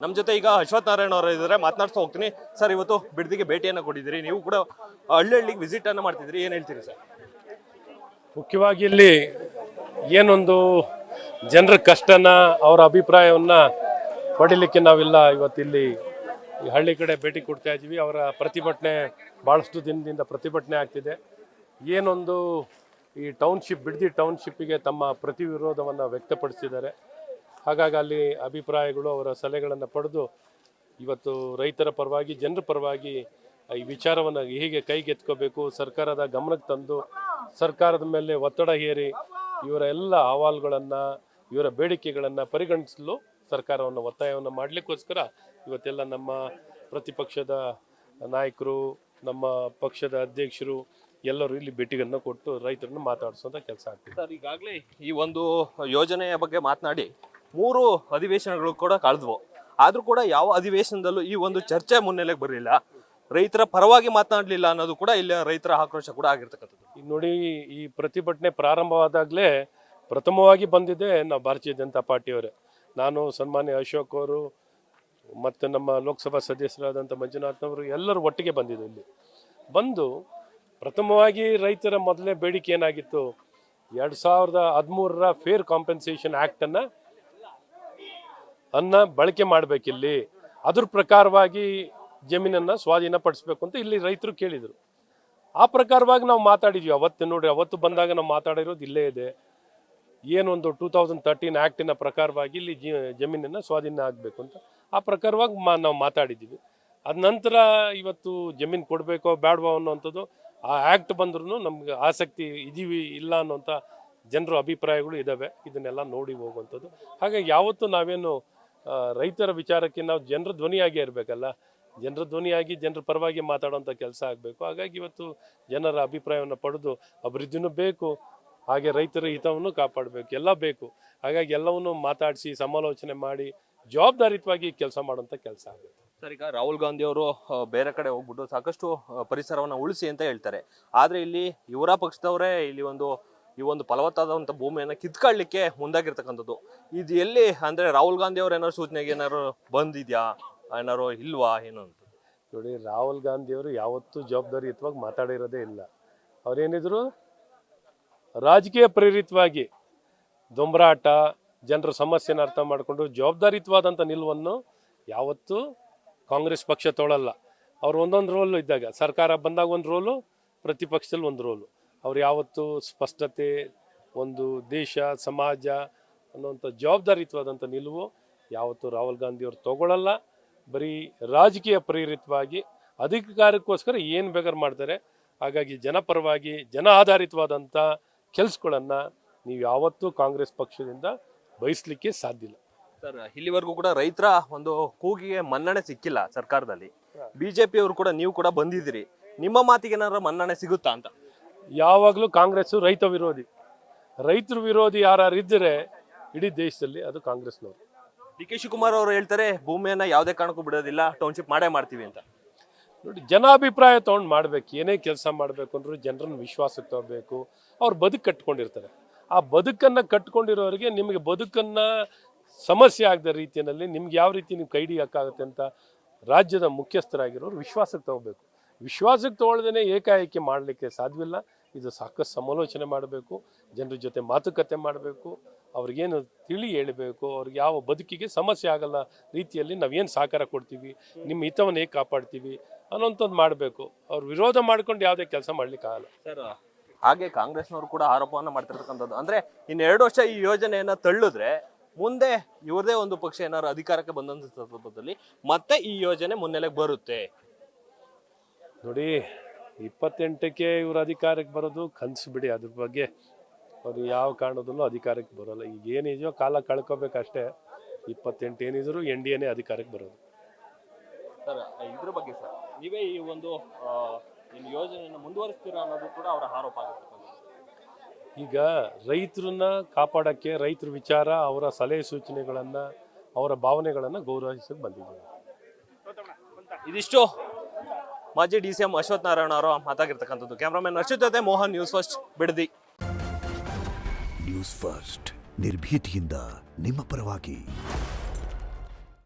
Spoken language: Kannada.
ನಮ್ಮ ಜೊತೆ ಈಗ ಅಶ್ವಥ್ ನಾರಾಯಣ ಅವರು ಇದ್ದಾರೆ, ಮಾತನಾಡ್ತಾ ಹೋಗ್ತೀನಿ. ಸರ್, ಇವತ್ತು ಬಿಡದಿಗೆ ಭೇಟಿಯನ್ನು ಕೊಟ್ಟಿದ್ದೀರಿ, ನೀವು ಕೂಡ ಹಳ್ಳಿಗೆ ವಿಸಿಟ್ ಅನ್ನು ಮಾಡ್ತಿದ್ರಿ, ಏನು ಹೇಳ್ತೀರಿ ಸರ್? ಮುಖ್ಯವಾಗಿ ಇಲ್ಲಿ ಏನೊಂದು ಜನರ ಕಷ್ಟನ ಅವರ ಅಭಿಪ್ರಾಯವನ್ನ ಪಡಿಲಿಕ್ಕೆ ನಾವಿಲ್ಲ ಇವತ್ತಿಲ್ಲಿ ಈ ಹಳ್ಳಿ ಕಡೆ ಭೇಟಿ ಕೊಡ್ತಾ ಇದ್ದೀವಿ. ಅವರ ಪ್ರತಿಭಟನೆ ಭಾಳಷ್ಟು ದಿನದಿಂದ ಪ್ರತಿಭಟನೆ ಆಗ್ತಿದೆ. ಏನೊಂದು ಈ ಟೌನ್ಶಿಪ್ ಬಿಡದಿ ಟೌನ್ಶಿಪ್ಪಿಗೆ ತಮ್ಮ ಪ್ರತಿ ವಿರೋಧವನ್ನು ವ್ಯಕ್ತಪಡಿಸಿದ್ದಾರೆ. ಹಾಗಾಗಿ ಅಲ್ಲಿ ಅಭಿಪ್ರಾಯಗಳು ಅವರ ಸಲಹೆಗಳನ್ನು ಪಡೆದು ಇವತ್ತು ರೈತರ ಪರವಾಗಿ ಜನರ ಪರವಾಗಿ ಈ ವಿಚಾರವನ್ನು ಹೇಗೆ ಕೈಗೆತ್ಕೋಬೇಕು, ಸರ್ಕಾರದ ಗಮನಕ್ಕೆ ತಂದು ಸರ್ಕಾರದ ಮೇಲೆ ಒತ್ತಡ ಹೇರಿ ಇವರ ಎಲ್ಲ ಅಹವಾಲುಗಳನ್ನು ಇವರ ಬೇಡಿಕೆಗಳನ್ನು ಪರಿಗಣಿಸಲು ಸರ್ಕಾರವನ್ನು ಒತ್ತಾಯವನ್ನು ಮಾಡಲಿಕ್ಕೋಸ್ಕರ ಇವತ್ತೆಲ್ಲ ನಮ್ಮ ಪ್ರತಿಪಕ್ಷದ ನಾಯಕರು, ನಮ್ಮ ಪಕ್ಷದ ಅಧ್ಯಕ್ಷರು ಎಲ್ಲರೂ ಇಲ್ಲಿ ಭೇಟಿಯನ್ನು ಕೊಟ್ಟು ರೈತರನ್ನು ಮಾತಾಡಿಸುವಂಥ ಕೆಲಸ ಆಗ್ತಿದೆ. ಸರ್, ಈಗಾಗಲೇ ಈ ಒಂದು ಯೋಜನೆಯ ಬಗ್ಗೆ ಮಾತನಾಡಿ 3 ಅಧಿವೇಶನಗಳು ಕೂಡ ಕಳೆದ್ವು. ಆದರೂ ಕೂಡ ಯಾವ ಅಧಿವೇಶನದಲ್ಲೂ ಈ ಒಂದು ಚರ್ಚೆ ಮುನ್ನೆಲೆಗೆ ಬರಲಿಲ್ಲ, ರೈತರ ಪರವಾಗಿ ಮಾತನಾಡಲಿಲ್ಲ ಅನ್ನೋದು ಕೂಡ ಇಲ್ಲಿ ರೈತರ ಆಕ್ರೋಶ ಕೂಡ ಆಗಿರ್ತಕ್ಕಂಥದ್ದು. ಈಗ ನೋಡಿ, ಈ ಪ್ರತಿಭಟನೆ ಪ್ರಾರಂಭವಾದಾಗಲೇ ಪ್ರಥಮವಾಗಿ ಬಂದಿದೆ ನಾವು ಭಾರತೀಯ ಜನತಾ ಪಾರ್ಟಿಯವರೇ. ನಾನು ಸನ್ಮಾನ್ಯ ಅಶೋಕ್ ಅವರು ಮತ್ತು ನಮ್ಮ ಲೋಕಸಭಾ ಸದಸ್ಯರಾದಂಥ ಮಂಜುನಾಥ್ನವರು ಎಲ್ಲರೂ ಒಟ್ಟಿಗೆ ಬಂದಿದ್ದು. ಇಲ್ಲಿ ಬಂದು ಪ್ರಥಮವಾಗಿ ರೈತರ ಮೊದಲನೇ ಬೇಡಿಕೆ ಏನಾಗಿತ್ತು, 2013 ಫೇರ್ ಕಾಂಪೆನ್ಸೇಷನ್ ಆ್ಯಕ್ಟನ್ನು ಬಳಕೆ ಮಾಡಬೇಕಿಲ್ಲಿ, ಅದ್ರ ಪ್ರಕಾರವಾಗಿ ಜಮೀನನ್ನು ಸ್ವಾಧೀನಪಡಿಸ್ಬೇಕು ಅಂತ ಇಲ್ಲಿ ರೈತರು ಕೇಳಿದರು. ಆ ಪ್ರಕಾರವಾಗಿ ನಾವು ಮಾತಾಡಿದ್ವಿ. ಅವತ್ತು ನೋಡಿ, ಅವತ್ತು ಬಂದಾಗ ನಾವು ಮಾತಾಡಿರೋದು ಇಲ್ಲೇ ಇದೆ. ಏನೊಂದು 2013 ಆ್ಯಕ್ಟಿನ ಪ್ರಕಾರವಾಗಿ ಇಲ್ಲಿ ಜಮೀನನ್ನು ಸ್ವಾಧೀನ ಆಗಬೇಕು ಅಂತ ಆ ಪ್ರಕಾರವಾಗಿ ನಾವು ಮಾತಾಡಿದ್ದೀವಿ. ಅದ ನಂತರ ಇವತ್ತು ಜಮೀನು ಕೊಡಬೇಕೋ ಬೇಡವೋ ಅನ್ನೋವಂಥದ್ದು ಆ ಆ್ಯಕ್ಟ್ ಬಂದ್ರೂ ನಮ್ಗೆ ಆಸಕ್ತಿ ಇದೀವಿ ಇಲ್ಲ ಅನ್ನೋಂಥ ಜನರ ಅಭಿಪ್ರಾಯಗಳು ಇದ್ದಾವೆ. ಇದನ್ನೆಲ್ಲ ನೋಡಿ ಹೋಗುವಂಥದ್ದು. ಹಾಗಾಗಿ ಯಾವತ್ತೂ ನಾವೇನು ರೈತರ ವಿಚಾರಕ್ಕೆ ನಾವು ಜನರ ಧ್ವನಿಯಾಗೇ ಇರಬೇಕಲ್ಲ, ಜನರ ಧ್ವನಿಯಾಗಿ ಜನರ ಪರವಾಗಿ ಮಾತಾಡೋಂಥ ಕೆಲಸ ಆಗಬೇಕು. ಹಾಗಾಗಿ ಇವತ್ತು ಜನರ ಅಭಿಪ್ರಾಯವನ್ನು ಪಡೆದು ಅಭಿವೃದ್ಧಿನೂ ಬೇಕು, ಹಾಗೆ ರೈತರ ಹಿತವನ್ನು ಕಾಪಾಡಬೇಕು, ಎಲ್ಲ ಬೇಕು. ಹಾಗಾಗಿ ಎಲ್ಲವನ್ನೂ ಮಾತಾಡಿಸಿ ಸಮಾಲೋಚನೆ ಮಾಡಿ ಜವಾಬ್ದಾರಿಯುತವಾಗಿ ಕೆಲಸ ಮಾಡುವಂಥ ಕೆಲಸ ಆಗುತ್ತೆ. ಸರ್, ಈಗ ರಾಹುಲ್ ಗಾಂಧಿ ಅವರು ಬೇರೆ ಕಡೆ ಹೋಗ್ಬಿಟ್ಟು ಸಾಕಷ್ಟು ಪರಿಸರವನ್ನು ಉಳಿಸಿ ಅಂತ ಹೇಳ್ತಾರೆ. ಆದರೆ ಇಲ್ಲಿ ಇವರ ಪಕ್ಷದವರೇ ಇಲ್ಲಿ ಈ ಒಂದು ಫಲವತ್ತಾದಂಥ ಭೂಮಿಯನ್ನು ಕಿತ್ಕೊಳ್ಳಿಕ್ಕೆ ಮುಂದಾಗಿರ್ತಕ್ಕಂಥದ್ದು. ಇದು ಎಲ್ಲಿ ಅಂದರೆ ರಾಹುಲ್ ಗಾಂಧಿ ಅವ್ರು ಏನಾದ್ರು ಸೂಚನೆಗೆ ಏನಾದ್ರು ಬಂದಿದ್ಯಾ, ಏನಾರು ಇಲ್ವಾ ಏನು ಅಂತ? ನೋಡಿ, ರಾಹುಲ್ ಗಾಂಧಿ ಅವರು ಯಾವತ್ತೂ ಜವಾಬ್ದಾರಿಯುತವಾಗಿ ಮಾತಾಡಿರೋದೇ ಇಲ್ಲ. ಅವ್ರೇನಿದ್ರು ರಾಜಕೀಯ ಪ್ರೇರಿತವಾಗಿ ದೊಂಬರಾಟ, ಜನರ ಸಮಸ್ಯೆನ ಅರ್ಥ ಮಾಡಿಕೊಂಡು ಜವಾಬ್ದಾರಿಯುತವಾದಂಥ ನಿಲುವನ್ನು ಯಾವತ್ತೂ ಕಾಂಗ್ರೆಸ್ ಪಕ್ಷ ತೊಗೊಳ್ಳಲ್ಲ. ಅವ್ರು ಒಂದೊಂದು ರೋಲು ಇದ್ದಾಗ, ಸರ್ಕಾರ ಬಂದಾಗ ಒಂದು ರೋಲು, ಪ್ರತಿಪಕ್ಷದಲ್ಲಿ ಒಂದು ರೋಲು. ಅವ್ರು ಯಾವತ್ತೂ ಸ್ಪಷ್ಟತೆ, ಒಂದು ದೇಶ ಸಮಾಜ ಅನ್ನೋಂಥ ಜವಾಬ್ದಾರಿಯುತವಾದಂಥ ನಿಲುವು ಯಾವತ್ತೂ ರಾಹುಲ್ ಗಾಂಧಿ ಅವರು ತೊಗೊಳ್ಳಲ್ಲ. ಬರೀ ರಾಜಕೀಯ ಪ್ರೇರಿತವಾಗಿ ಅಧಿಕಾರಕ್ಕೋಸ್ಕರ ಏನು ಬೇಕಾದ್ರೂ ಮಾಡ್ತಾರೆ. ಹಾಗಾಗಿ ಜನಪರವಾಗಿ ಜನ ಆಧಾರಿತವಾದಂಥ ಕೆಲಸಗಳನ್ನು ನೀವು ಯಾವತ್ತೂ ಕಾಂಗ್ರೆಸ್ ಪಕ್ಷದಿಂದ ಬಯಸಲಿಕ್ಕೆ ಸಾಧ್ಯ ಇಲ್ಲ. ಸರ್, ಇಲ್ಲಿವರೆಗೂ ಕೂಡ ರೈತರ ಒಂದು ಕೂಗಿಗೆ ಮನ್ನಣೆ ಸಿಕ್ಕಿಲ್ಲ ಸರ್ಕಾರದಲ್ಲಿ. ಬಿಜೆಪಿ ಅವರು ಕೂಡ, ನೀವು ಕೂಡ ಬಂದಿದ್ದೀರಿ, ನಿಮ್ಮ ಮಾತಿಗೆ ಏನಾದ್ರು ಮನ್ನಣೆ ಸಿಗುತ್ತಾ ಅಂತ? ಯಾವಾಗಲೂ ಕಾಂಗ್ರೆಸ್ಸು ರೈತ ವಿರೋಧಿ, ರೈತರ ವಿರೋಧಿ ಯಾರು ಇದ್ದರೆ ಇಡೀ ದೇಶದಲ್ಲಿ ಅದು ಕಾಂಗ್ರೆಸ್ನವರು. ಡಿ.ಕೆ. ಶಿವಕುಮಾರ್ ಅವರು ಹೇಳ್ತಾರೆ ಭೂಮಿಯನ್ನು ಯಾವುದೇ ಕಾರಣಕ್ಕೂ ಬಿಡೋದಿಲ್ಲ, ಟೌನ್ಶಿಪ್ ಮಾಡೇ ಮಾಡ್ತೀವಿ ಅಂತ. ನೋಡಿ, ಜನಾಭಿಪ್ರಾಯ ತೊಗೊಂಡು ಮಾಡಬೇಕು. ಏನೇ ಕೆಲಸ ಮಾಡಬೇಕು ಅಂದ್ರೂ ಜನರನ್ನು ವಿಶ್ವಾಸಕ್ಕೆ ತಗೋಬೇಕು. ಅವ್ರು ಬದುಕು ಕಟ್ಕೊಂಡಿರ್ತಾರೆ. ಆ ಬದುಕನ್ನು ಕಟ್ಕೊಂಡಿರೋರಿಗೆ ನಿಮಗೆ ಬದುಕನ್ನು ಸಮಸ್ಯೆ ಆಗದ ರೀತಿಯಲ್ಲಿ ನಿಮ್ಗೆ ಯಾವ ರೀತಿ ನೀವು ಕೈ ಹಿಡಿಯೋಕ್ಕಾಗುತ್ತೆ ಅಂತ ರಾಜ್ಯದ ಮುಖ್ಯಸ್ಥರಾಗಿರೋರು ವಿಶ್ವಾಸಕ್ಕೆ ತಗೋಬೇಕು. ವಿಶ್ವಾಸಕ್ಕೆ ತಗೊಳ್ದೇ ಏಕಾಏಕಿ ಮಾಡಲಿಕ್ಕೆ ಸಾಧ್ಯವಿಲ್ಲ. ಇದು ಸಾಕಷ್ಟು ಸಮಾಲೋಚನೆ ಮಾಡಬೇಕು, ಜನರ ಜೊತೆ ಮಾತುಕತೆ ಮಾಡಬೇಕು, ಅವ್ರಿಗೇನು ತಿಳಿ ಹೇಳಬೇಕು, ಅವ್ರಿಗೆ ಯಾವ ಬದುಕಿಗೆ ಸಮಸ್ಯೆ ಆಗಲ್ಲ ರೀತಿಯಲ್ಲಿ ನಾವೇನು ಸಹಕಾರ ಕೊಡ್ತೀವಿ, ನಿಮ್ಮ ಹಿತವನ್ನು ಹೇಗೆ ಕಾಪಾಡ್ತೀವಿ ಅನ್ನೋಂಥದ್ದು ಮಾಡಬೇಕು. ಅವ್ರು ವಿರೋಧ ಮಾಡ್ಕೊಂಡು ಯಾವುದೇ ಕೆಲಸ ಮಾಡ್ಲಿಕ್ಕಾಗಲ್ಲ. ಸರ್, ಹಾಗೆ ಕಾಂಗ್ರೆಸ್ನವರು ಕೂಡ ಆರೋಪವನ್ನು ಮಾಡ್ತಿರ್ತಕ್ಕಂಥದ್ದು ಅಂದರೆ ಇನ್ನು 2 ವರ್ಷ ಈ ಯೋಜನೆಯನ್ನು ತಳ್ಳಿದ್ರೆ ಮುಂದೆ ಇವ್ರದೇ ಒಂದು ಪಕ್ಷ ಏನಾದ್ರು ಅಧಿಕಾರಕ್ಕೆ ಬಂದಂಥ ಸಂದರ್ಭದಲ್ಲಿ ಮತ್ತೆ ಈ ಯೋಜನೆ ಮುನ್ನೆಲೆಗೆ ಬರುತ್ತೆ. ನೋಡಿ, 28ಕ್ಕೆ ಇವರು ಅಧಿಕಾರಕ್ಕೆ ಬರೋದು ಕನಸು ಬಿಡಿ. ಅದ್ರ ಬಗ್ಗೆ ಅವರು ಯಾವ ಕಾರಣದಲ್ಲೂ ಅಧಿಕಾರಕ್ಕೆ ಬರೋಲ್ಲ. ಈಗ ಏನಿದೆಯೋ ಕಾಲ ಕಳ್ಕೋಬೇಕಷ್ಟೇ. 28 ಏನಿದ್ರು NDAನೇ ಅಧಿಕಾರಕ್ಕೆ ಬರೋದು. ಸರ್, ಇದ್ರ ಬಗ್ಗೆ ಸರ್ ನೀವೇ ಈ ಒಂದು ಯೋಜನೆಯನ್ನು ಮುಂದುವರಿಸ್ತೀರಾ ಅನ್ನೋದು ಕೂಡ ಅವರ ಆರೋಪ ಆಗಿರ್ತಕ್ಕಂಥದ್ದು. ಈಗ ರೈತರನ್ನ ಕಾಪಾಡೋಕ್ಕೆ, ರೈತರ ವಿಚಾರ, ಅವರ ಸಲಹೆ ಸೂಚನೆಗಳನ್ನು, ಅವರ ಭಾವನೆಗಳನ್ನು ಗೌರವಿಸಕ್ಕೆ ಬಂದಿದ್ದೀವಿ. ಇದಿಷ್ಟು ಮಾಜಿ DCM ಅಶ್ವಥ್ ನಾರಾಯಣ ಅವರು ಮಾತಾಗಿರ್ತಕ್ಕಂಥದ್ದು. ಕ್ಯಾಮ್ರಾಮನ್ ಅಶ್ವಥ್ ಜೊತೆ Mohan, news first, Bidadi. News first, ನಿರ್ಭೀತಿಯಿಂದ ನಿಮ್ಮ ಪರವಾಗಿ.